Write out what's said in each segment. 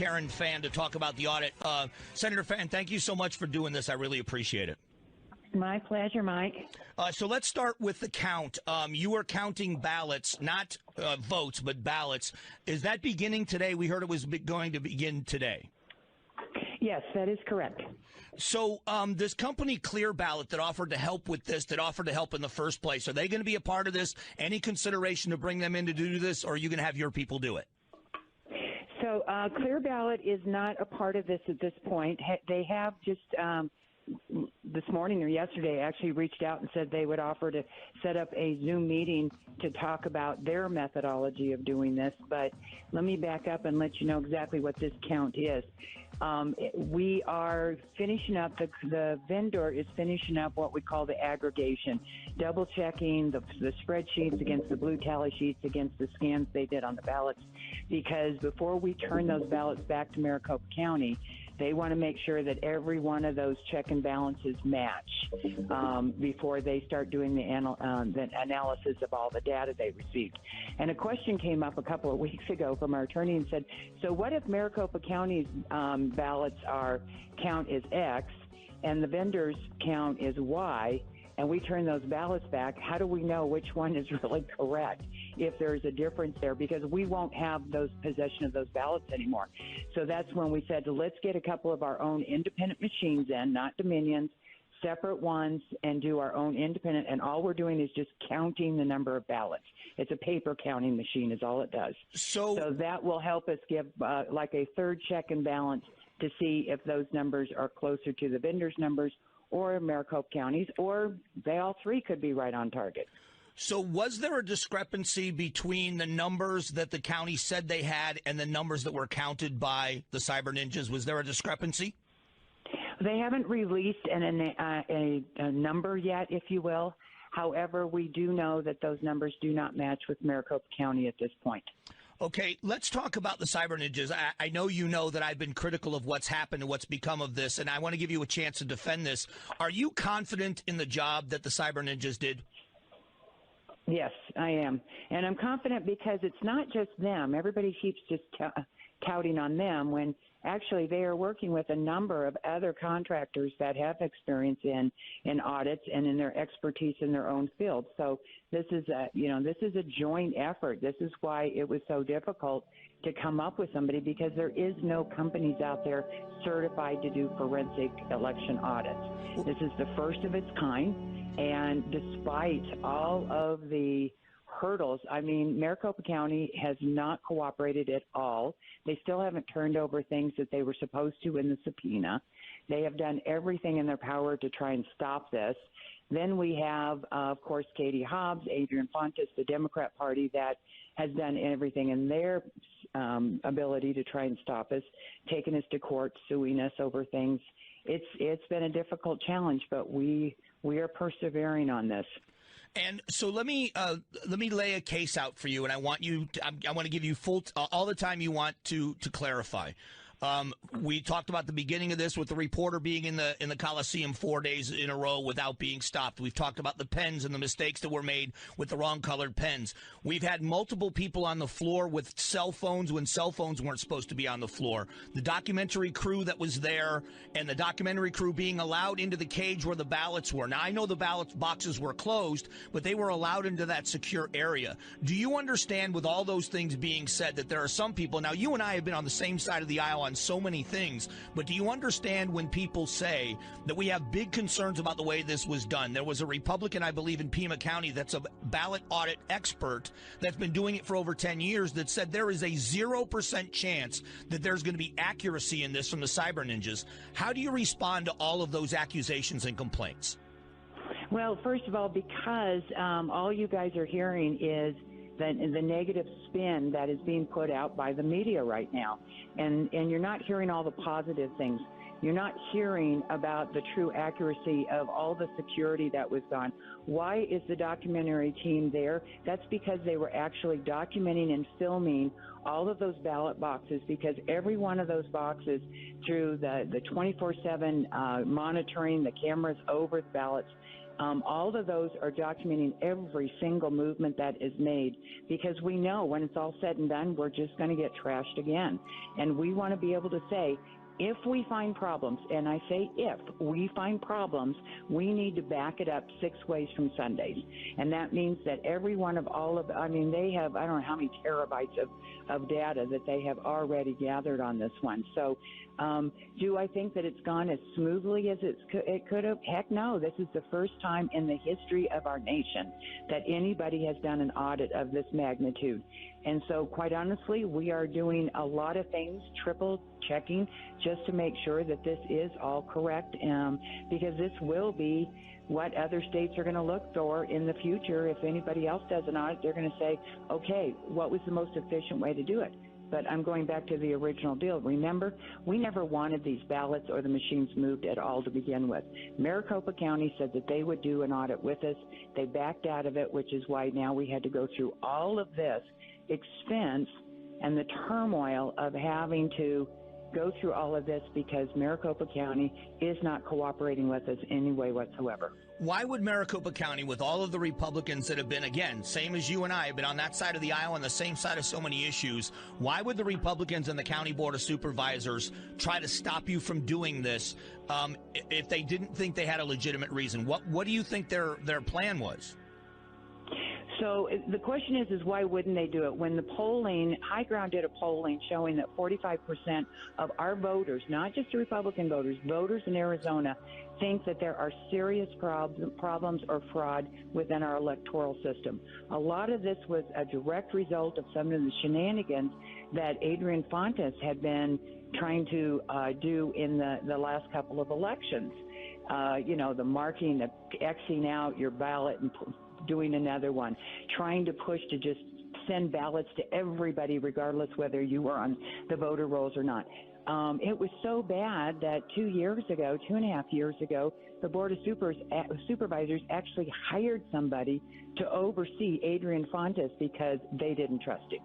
Karen Fann, to talk about the audit. Senator Fann, thank you so much for doing this. I really appreciate it. My pleasure, Mike. So let's start with the count. You are counting ballots, not votes, but ballots. Is that beginning today? We heard it was going to begin today. Yes, that is correct. So this company Clear Ballot that offered to help with this, that offered to help in the first place, are they going to be a part of this? Any consideration to bring them in to do this, or are you going to have your people do it? So Clear Ballot is not a part of this at this point. They have just this morning or yesterday actually reached out and said they would offer to set up a Zoom meeting to talk about their methodology of doing this. But let me back up and let you know exactly what this count is. We are finishing up, the vendor is finishing up what we call the aggregation, double checking the spreadsheets against the blue tally sheets against the scans they did on the ballots, because before we turn those ballots back to Maricopa County, they want to make sure that every one of those check and balances match before they start doing the analysis of all the data they received. And a question came up a couple of weeks ago from our attorney and said, so what if Maricopa County's ballots count is X and the vendor's count is Y, and we turn those ballots back? How do we know which one is really correct if there's a difference there? Because we won't have possession of those ballots anymore. So that's when we said, let's get a couple of our own independent machines in, not Dominions, separate ones, and do our own independent. And all we're doing is just counting the number of ballots. It's a paper counting machine is all it does. So that will help us give like a third check and balance to see if those numbers are closer to the vendor's numbers or Maricopa County's, or they all three could be right on target. So was there a discrepancy between the numbers that the county said they had and the numbers that were counted by the Cyber Ninjas? Was there a discrepancy? They haven't released a number yet, if you will. However, we do know that those numbers do not match with Maricopa County at this point. Okay, let's talk about the Cyber Ninjas. I know you know that I've been critical of what's happened and what's become of this, and I want to give you a chance to defend this. Are you confident in the job that the Cyber Ninjas did? Yes, I am. And I'm confident because it's not just them. Everybody keeps just touting on them when actually they are working with a number of other contractors that have experience in audits and in their expertise in their own field. So this is a joint effort. This is why it was so difficult to come up with somebody, because there is no companies out there certified to do forensic election audits. This is the first of its kind. And despite all of the hurdles, I mean, Maricopa County has not cooperated at all. They still haven't turned over things that they were supposed to in the subpoena. They have done everything in their power to try and stop this. Then we have, of course, Katie Hobbs, Adrian Fontes, the Democrat Party, that has done everything in their ability to try and stop us, taking us to court, suing us over things. It's been a difficult challenge, but we are persevering on this. And so let me lay a case out for you, and I want to give you all the time you want to clarify. We talked about the beginning of this with the reporter being in the Coliseum 4 days in a row without being stopped. We've talked about the pens and the mistakes that were made with the wrong colored pens. We've had multiple people on the floor with cell phones when cell phones weren't supposed to be on the floor. The documentary crew that was there and the documentary crew being allowed into the cage where the ballots were. Now, I know the ballot boxes were closed, but they were allowed into that secure area. Do you understand, with all those things being said, that there are some people, now you and I have been on the same side of the aisle on so many things, but do you understand when people say that we have big concerns about the way this was done? There was a Republican, I believe, in Pima County that's a ballot audit expert that's been doing it for over 10 years that said there is a 0% chance that there's going to be accuracy in this from the Cyber Ninjas. How do you respond to all of those accusations and complaints? Well, first of all, because all you guys are hearing is the negative spin that is being put out by the media right now. And you're not hearing all the positive things. You're not hearing about the true accuracy of all the security that was done. Why is the documentary team there? That's because they were actually documenting and filming all of those ballot boxes, because every one of those boxes, through the 24/7 monitoring, the cameras over the ballots, All of those are documenting every single movement that is made, because we know when it's all said and done, we're just going to get trashed again. And we want to be able to say, if we find problems, and I say if we find problems, we need to back it up 6 ways from Sundays. And that means that every one of they have, I don't know how many terabytes of data that they have already gathered on this one. So do I think that it's gone as smoothly as it could have? Heck no. This is the first time in the history of our nation that anybody has done an audit of this magnitude. And so, quite honestly, we are doing a lot of things, triple checking, just to make sure that this is all correct, because this will be what other states are going to look for in the future. If anybody else does an audit, they're going to say, okay, what was the most efficient way to do it? But I'm going back to the original deal. Remember, we never wanted these ballots or the machines moved at all to begin with. Maricopa County said that they would do an audit with us. They backed out of it, which is why now we had to go through all of this expense and the turmoil of having to go through all of this because Maricopa County is not cooperating with us any way whatsoever. Why would Maricopa County, with all of the Republicans that have been, again, same as you and I, have been on that side of the aisle on the same side of so many issues, why would the Republicans and the County Board of Supervisors try to stop you from doing this if they didn't think they had a legitimate reason? What do you think their plan was? So the question is why wouldn't they do it? When the polling, High Ground did a polling showing that 45% of our voters, not just the Republican voters, voters in Arizona, think that there are serious problems or fraud within our electoral system. A lot of this was a direct result of some of the shenanigans that Adrian Fontes had been trying to do in the last couple of elections. The marking, the Xing out your ballot and doing another one, trying to push to just send ballots to everybody regardless whether you were on the voter rolls or not. It was so bad that 2.5 years ago, the Board of Supervisors actually hired somebody to oversee Adrian Fontes because they didn't trust him.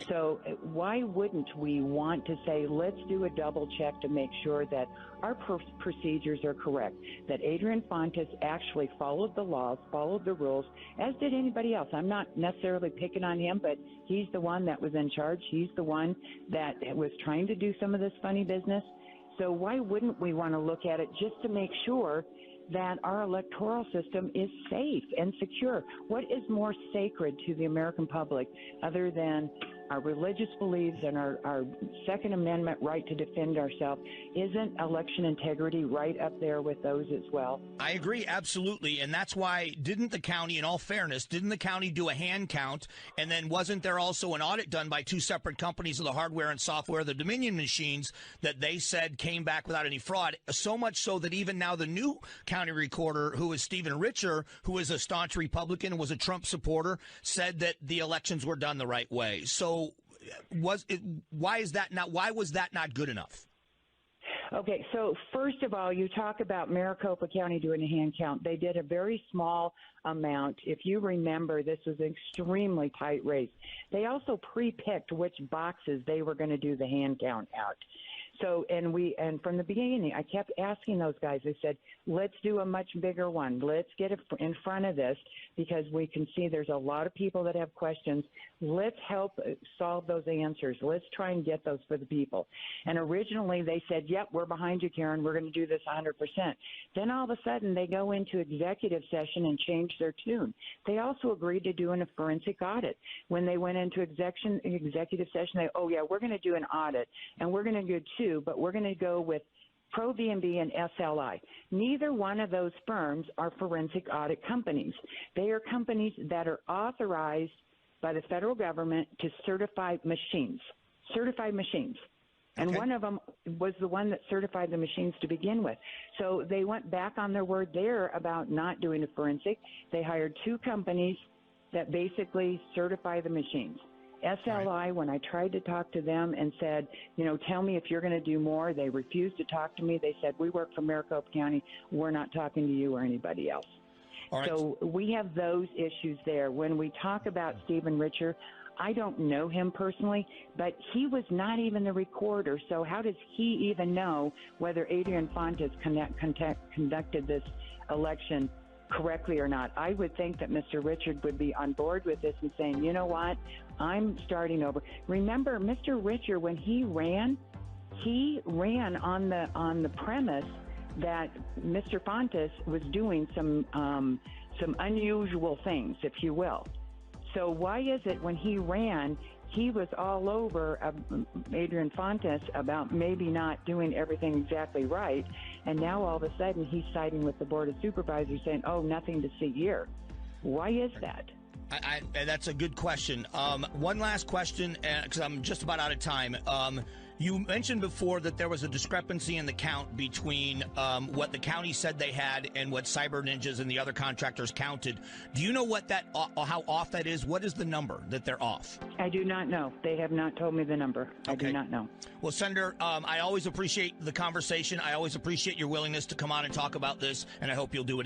So why wouldn't we want to say, let's do a double check to make sure that our procedures are correct, that Adrian Fontes actually followed the laws, followed the rules, as did anybody else. I'm not necessarily picking on him, but he's the one that was in charge. He's the one that was trying to do some of this funny business. So why wouldn't we want to look at it just to make sure that our electoral system is safe and secure? What is more sacred to the American public other than our religious beliefs and our Second Amendment right to defend ourselves? Isn't election integrity right up there with those as well? I agree, absolutely. And that's why didn't the county, in all fairness, didn't the county do a hand count? And then wasn't there also an audit done by two separate companies of the hardware and software, the Dominion machines, that they said came back without any fraud? So much so that even now the new county recorder, who is Stephen Richer, who is a staunch Republican and was a Trump supporter, said that the elections were done the right way. So why was that not good enough? Okay, so first of all, you talk about Maricopa County doing a hand count. They did a very small amount. If you remember, this was an extremely tight race. They also pre-picked which boxes they were going to do the hand count out. So, and from the beginning, I kept asking those guys, I said, let's do a much bigger one. Let's get it in front of this because we can see there's a lot of people that have questions. Let's help solve those answers. Let's try and get those for the people. And originally they said, yep, we're behind you, Karen. We're going to do this 100%. Then all of a sudden they go into executive session and change their tune. They also agreed to doing a forensic audit. When they went into executive session, we're going to do an audit, and we're going to do two, but we're going to go with ProVMB and SLI. Neither one of those firms are forensic audit companies. They are companies that are authorized by the federal government to certify machines. And one of them was the one that certified the machines to begin with. So they went back on their word there about not doing a forensic. They hired two companies that basically certify the machines. SLI, when I tried to talk to them and said, tell me if you're going to do more, they refused to talk to me. They said, we work for Maricopa County. We're not talking to you or anybody else. All right. So we have those issues there. When we talk about Stephen Richer, I don't know him personally, but he was not even the recorder. So how does he even know whether Adrian Fontes conducted this election correctly or not. I would think that Mr. Richard would be on board with this and saying, you know what, I'm starting over. Remember, Mr. Richard, when he ran on the premise that Mr. Fontes was doing some unusual things, if you will. So why is it when he ran, he was all over Adrian Fontes about maybe not doing everything exactly right, and now all of a sudden he's siding with the Board of Supervisors saying, oh, nothing to see here. Why is that? That's a good question. One last question, because I'm just about out of time. You mentioned before that there was a discrepancy in the count between what the county said they had and what Cyber Ninjas and the other contractors counted. Do you know what how off that is? What is the number that they're off? I do not know. They have not told me the number. I do not know. Well, Senator, I always appreciate the conversation. I always appreciate your willingness to come on and talk about this, and I hope you'll do it.